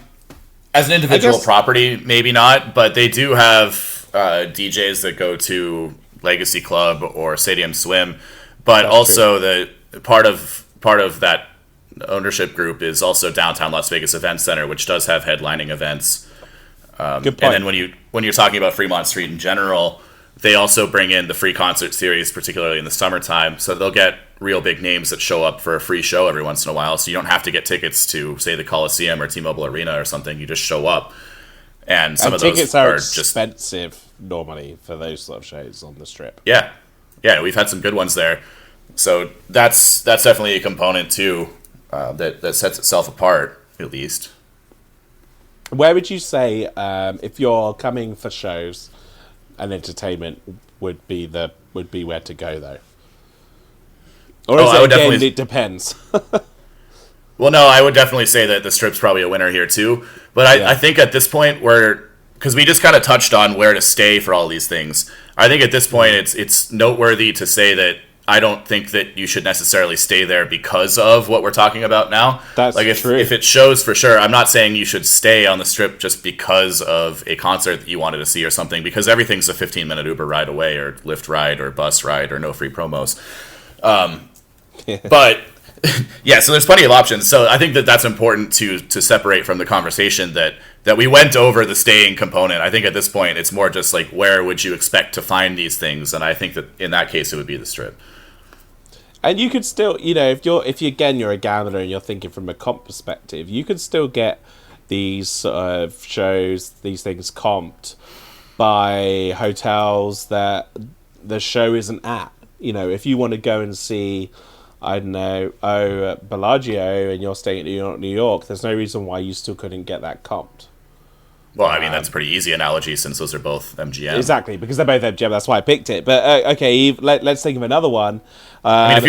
an individual property, maybe not, but they do have DJs that go to Legacy Club or Stadium Swim, but that's also true. The part of that ownership group is also Downtown Las Vegas Event Center, which does have headlining events. Good point. And then when you're talking about Fremont Street in general, they also bring in the free concert series, particularly in the summertime. So they'll get real big names that show up for a free show every once in a while. So you don't have to get tickets to, say, the Coliseum or T-Mobile Arena or something. You just show up. And some of those tickets are expensive normally for those sort of shows on the Strip. Yeah, we've had some good ones there. So that's definitely a component too. That sets itself apart, at least. Where would you say, if you're coming for shows and entertainment, would be where to go though? Or it depends. Well, no, I would definitely say that the Strip's probably a winner here too. But I think at this point, because we just kind of touched on where to stay for all these things, I think at this point it's noteworthy to say that I don't think that you should necessarily stay there because of what we're talking about now. That's true. If it shows, for sure, I'm not saying you should stay on the Strip just because of a concert that you wanted to see or something, because everything's a 15-minute Uber ride away or Lyft ride or bus ride or no free promos. But yeah, so there's plenty of options. So I think that that's important to separate from the conversation that we went over the staying component. I think at this point it's more just like, where would you expect to find these things? And I think that in that case it would be the Strip. And you could still, if you're a gambler and you're thinking from a comp perspective, you could still get these sort of shows, these things comped by hotels that the show isn't at. You know, if you want to go and see, I don't know, Bellagio, and you're staying at New York, there's no reason why you still couldn't get that comped. Well, I mean, that's a pretty easy analogy since those are both MGM. Exactly, because they're both MGM. That's why I picked it. But okay, Eve, let's think of another one. I mean, if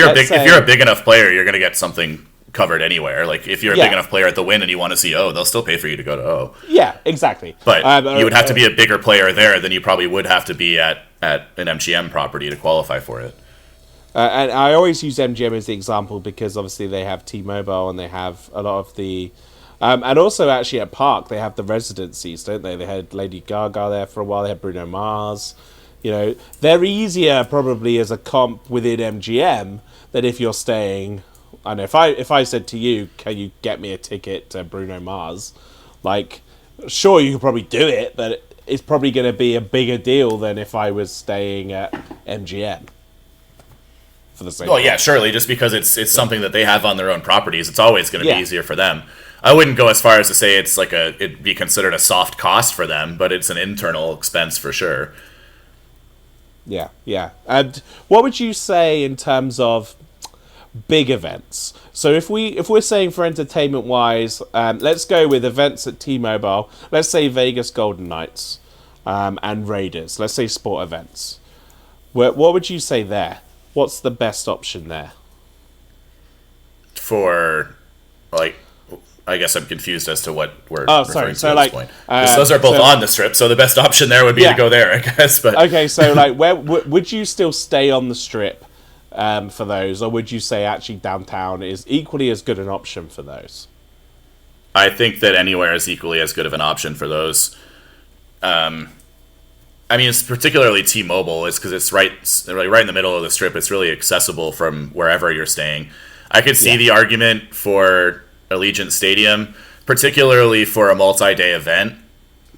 you're a big enough player, you're going to get something covered anywhere. Like if you're a big enough player at the Wynn and you want to see they'll still pay for you to go to Yeah, exactly. But you would have to be a bigger player there than you probably would have to be at an MGM property to qualify for it. And I always use MGM as the example because obviously they have T-Mobile and they have a lot of the... and also actually at Park, they have the residencies, don't they? They had Lady Gaga there for a while. They had Bruno Mars. You know, they're easier probably as a comp within MGM than if you're staying... I know if I said to you, can you get me a ticket to Bruno Mars? Like, sure, you could probably do it, but it's probably going to be a bigger deal than if I was staying at MGM. For the same. Well, yeah, surely, just because it's something that they have on their own properties, it's always going to be easier for them. I wouldn't go as far as to say it's like it'd be considered a soft cost for them, but it's an internal expense for sure. Yeah. And what would you say in terms of big events? So if we're saying for entertainment wise, let's go with events at T-Mobile. Let's say Vegas Golden Knights and Raiders. Let's say sport events. What would you say there? What's the best option there? For, like, I guess I'm confused as to what we're referring to at this point. Those are both on the Strip, so the best option there would be to go there, I guess. But okay, so like, where would you still stay on the Strip for those, or would you say actually downtown is equally as good an option for those? I think that anywhere is equally as good of an option for those. I mean, it's particularly T-Mobile. It's because it's right in the middle of the Strip. It's really accessible from wherever you're staying. I could see the argument for Allegiant Stadium, particularly for a multi-day event,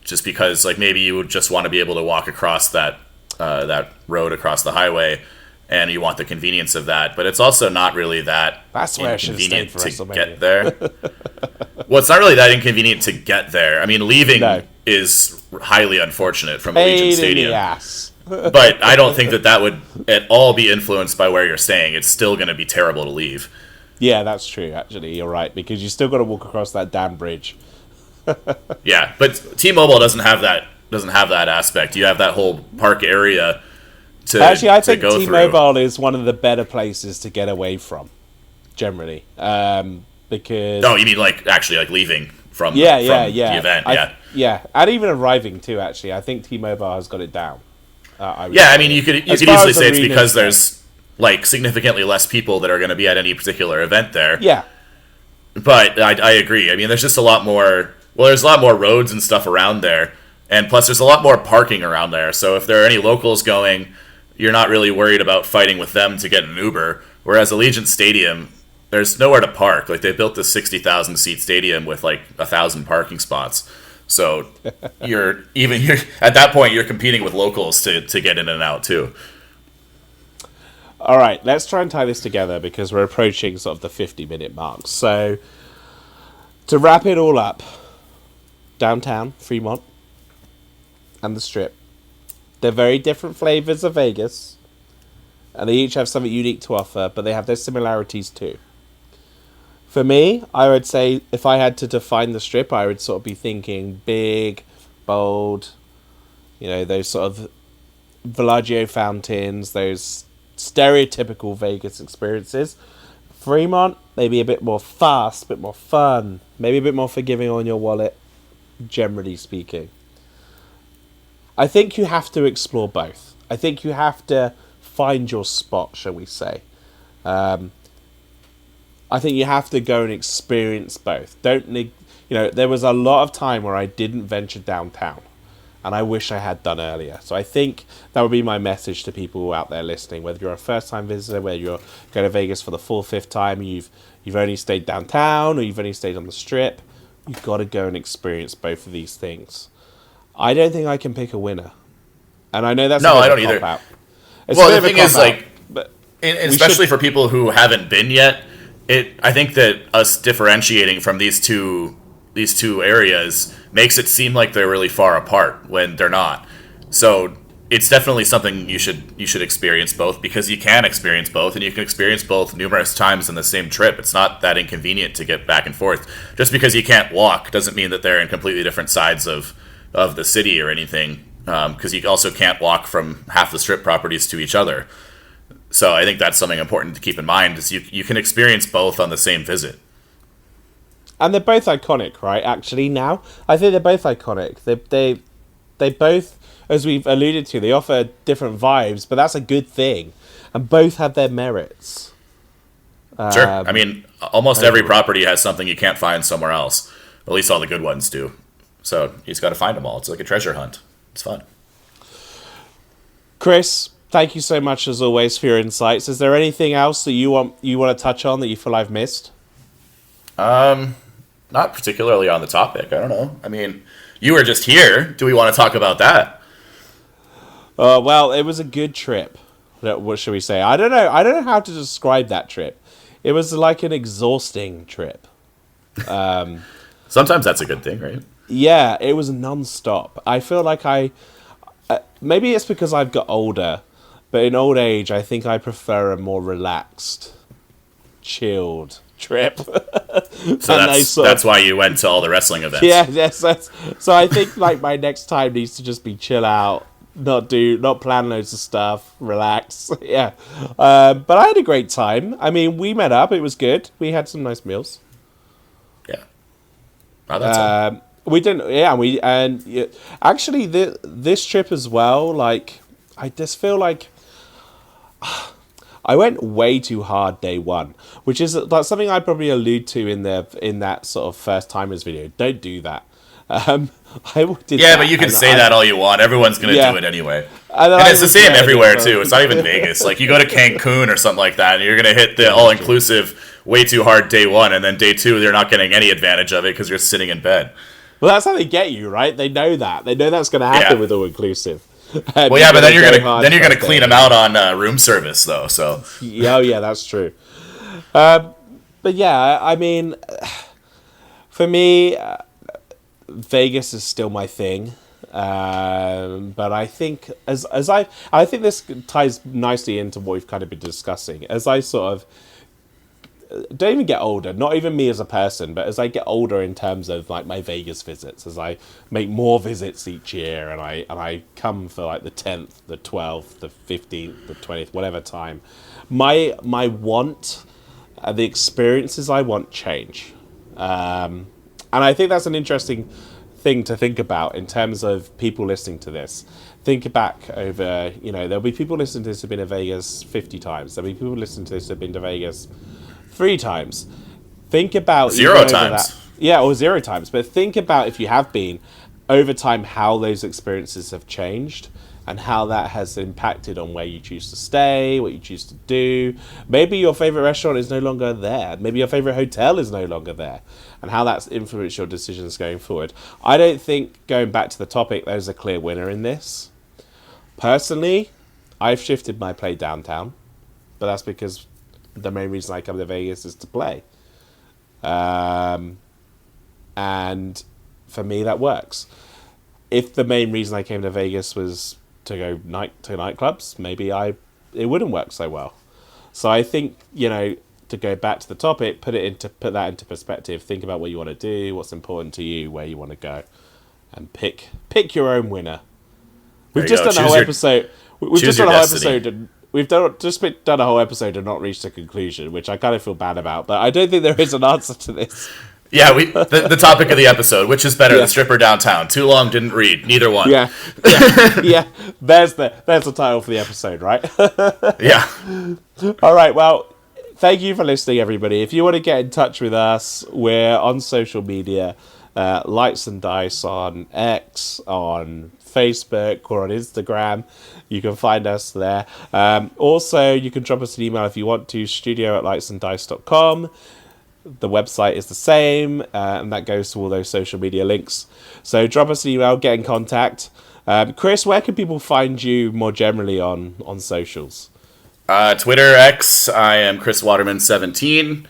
just because like maybe you would just want to be able to walk across that road across the highway, and you want the convenience of that. But it's also not really that inconvenient to get there. Well, it's not really that inconvenient to get there. I mean, leaving is highly unfortunate from Allegiant Stadium. But I don't think that would at all be influenced by where you're staying. It's still going to be terrible to leave. Yeah, that's true, actually. You're right, because you still got to walk across that damn bridge. Yeah, but T-Mobile doesn't have that aspect. You have that whole park area to actually, I think go T-Mobile is one of the better places to get away from, generally. Because... Oh, you mean like actually like leaving from the event? Yeah, and even arriving too, actually. I think T-Mobile has got it down. I mean, you could easily say it's because there's like significantly less people that are going to be at any particular event there. Yeah. But I agree. I mean, there's just a lot more... Well, there's a lot more roads and stuff around there. And plus, there's a lot more parking around there. So if there are any locals going, you're not really worried about fighting with them to get an Uber. Whereas Allegiant Stadium, there's nowhere to park. Like, they built this 60,000-seat stadium with, like, 1,000 parking spots. So you're at that point, you're competing with locals to get in and out, too. All right, let's try and tie this together because we're approaching sort of the 50-minute mark. So, to wrap it all up, downtown, Fremont, and the Strip. They're very different flavors of Vegas, and they each have something unique to offer, but they have their similarities too. For me, I would say if I had to define the Strip, I would sort of be thinking big, bold, those sort of Bellagio fountains, those stereotypical Vegas experiences. Fremont, maybe a bit more fast, a bit more fun, maybe a bit more forgiving on your wallet, generally speaking. I think you have to explore both. I think you have to find your spot, shall we say. I think you have to go and experience both. There was a lot of time where I didn't venture downtown, and I wish I had done earlier. So I think that would be my message to people out there listening. Whether you're a first-time visitor, whether you're going to Vegas for the full fifth time, you've only stayed downtown or you've only stayed on the Strip, you've got to go and experience both of these things. I don't think I can pick a winner, and I know that's I don't either. Well, the thing is, especially for people who haven't been yet, I think that us differentiating from these two these two areas makes it seem like they're really far apart when they're not. So it's definitely something you should experience both, because you can experience both, and you can experience both numerous times in the same trip. It's not that inconvenient to get back and forth. Just because you can't walk doesn't mean that they're in completely different sides of the city or anything, because you also can't walk from half the strip properties to each other. So I think that's something important to keep in mind, is you can experience both on the same visit. And they're both iconic, right? Actually, now I think they're both iconic. They both, as we've alluded to, they offer different vibes, but that's a good thing. And both have their merits. Sure. I mean, almost every property has something you can't find somewhere else. At least all the good ones do. So you just got to find them all. It's like a treasure hunt. It's fun. Chris, thank you so much as always for your insights. Is there anything else that you want to touch on that you feel I've missed? Not particularly on the topic. I don't know. I mean, you were just here. Do we want to talk about that? Well, it was a good trip. What should we say? I don't know. I don't know how to describe that trip. It was like an exhausting trip. Sometimes that's a good thing, right? Yeah, it was non-stop. I feel like maybe it's because I've got older, but in old age, I think I prefer a more relaxed, chilled trip. So that's why you went to all the wrestling events. Yeah, yes. So I think like my next time needs to just be chill out, not plan loads of stuff, relax. Yeah, but I had a great time. I mean, we met up. It was good. We had some nice meals. Yeah. Oh, that's we didn't. Yeah, actually this trip as well. Like, I just feel like I went way too hard day one, which is like something I probably allude to in that sort of first timers video. Don't do that. I did yeah, that, but you can say that all you want. Everyone's going to do it anyway. And it's the same everywhere, too. It's not even Vegas. Like, you go to Cancun or something like that, and you're going to hit the all-inclusive way too hard day one, and then day two, they're not getting any advantage of it because you're sitting in bed. Well, that's how they get you, right? They know that. They know that's going to happen with all-inclusive. Well, yeah, but then you're gonna clean them out on room service, though. So yeah, that's true. But yeah, I mean, for me, Vegas is still my thing. But I think I think this ties nicely into what we've kind of been discussing. As I sort of don't even get older, not even me as a person, but as I get older in terms of like my Vegas visits, as I make more visits each year, and I come for like the 10th, the 12th, the 15th, the 20th, whatever time, my want, the experiences I want change, and I think that's an interesting thing to think about in terms of people listening to this. Think back over, there'll be people listening to this who've been to Vegas 50 times. There'll be people listening to this who've been to Vegas 3 times. Think about 0 times. Or 0 times. But think about, if you have been, over time, how those experiences have changed and how that has impacted on where you choose to stay, what you choose to do. Maybe your favorite restaurant is no longer there. Maybe your favorite hotel is no longer there, and how that's influenced your decisions going forward. I don't think, going back to the topic, there's a clear winner in this. Personally, I've shifted my play downtown, but that's because the main reason I come to Vegas is to play. And for me, that works. If the main reason I came to Vegas was to go to nightclubs, maybe it wouldn't work so well. So I think, to go back to the topic, put that into perspective. Think about what you want to do, what's important to you, where you want to go, and pick your own winner. We've just done a whole episode. We've just done a whole episode, and we've done a whole episode and not reached a conclusion, which I kind of feel bad about. But I don't think there is an answer to this. Yeah, the topic of the episode, which is better, the stripper downtown. Too long, didn't read. Neither one. Yeah. There's the title for the episode, right? Yeah. All right. Well, thank you for listening, everybody. If you want to get in touch with us, we're on social media, Lights and Dice on X, on Facebook, or on Instagram. You can find us there. Also, you can drop us an email if you want to, studio@lightsanddice.com. The website is the same, and that goes to all those social media links. So drop us an email, get in contact. Chris, where can people find you more generally on socials? Twitter, X, I am Chris Waterman 17.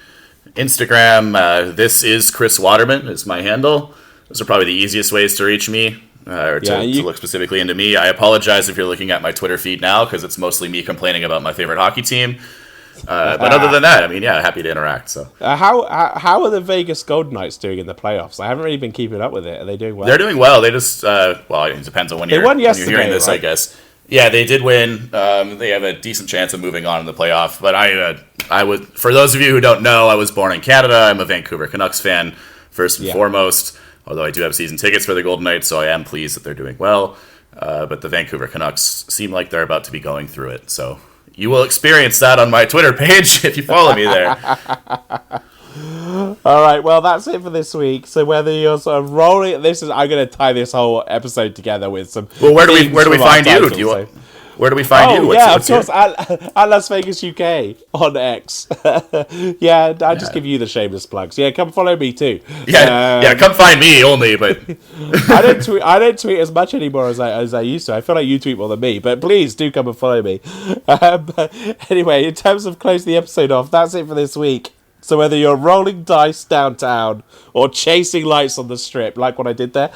Instagram, this is Chris Waterman is my handle. Those are probably the easiest ways to reach me. To look specifically into me. I apologize if you're looking at my Twitter feed now because it's mostly me complaining about my favorite hockey team. But other than that, I mean, happy to interact. So how are the Vegas Golden Knights doing in the playoffs? I haven't really been keeping up with it. Are they doing well? They're doing well. They just it depends on when you're hearing this, right? I guess. Yeah, they did win. They have a decent chance of moving on in the playoff. But I would, for those of you who don't know, I was born in Canada. I'm a Vancouver Canucks fan first and foremost. Although I do have season tickets for the Golden Knights, so I am pleased that they're doing well. But the Vancouver Canucks seem like they're about to be going through it. So you will experience that on my Twitter page if you follow me there. All right, well, that's it for this week. So whether you're sort of rolling, I'm going to tie this whole episode together with some. Well, where do we find you? Where do we find you? Of course, at Las Vegas UK on X. I'll just give you the shameless plugs. Yeah, come follow me too. Come find me only. But I don't tweet as much anymore as I used to. I feel like you tweet more than me, but please do come and follow me. But anyway, in terms of closing the episode off, that's it for this week. So whether you're rolling dice downtown or chasing lights on the strip, like what I did there,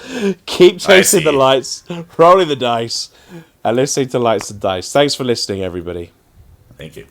keep chasing the lights, rolling the dice, and listening to Lights and Dice. Thanks for listening, everybody. Thank you.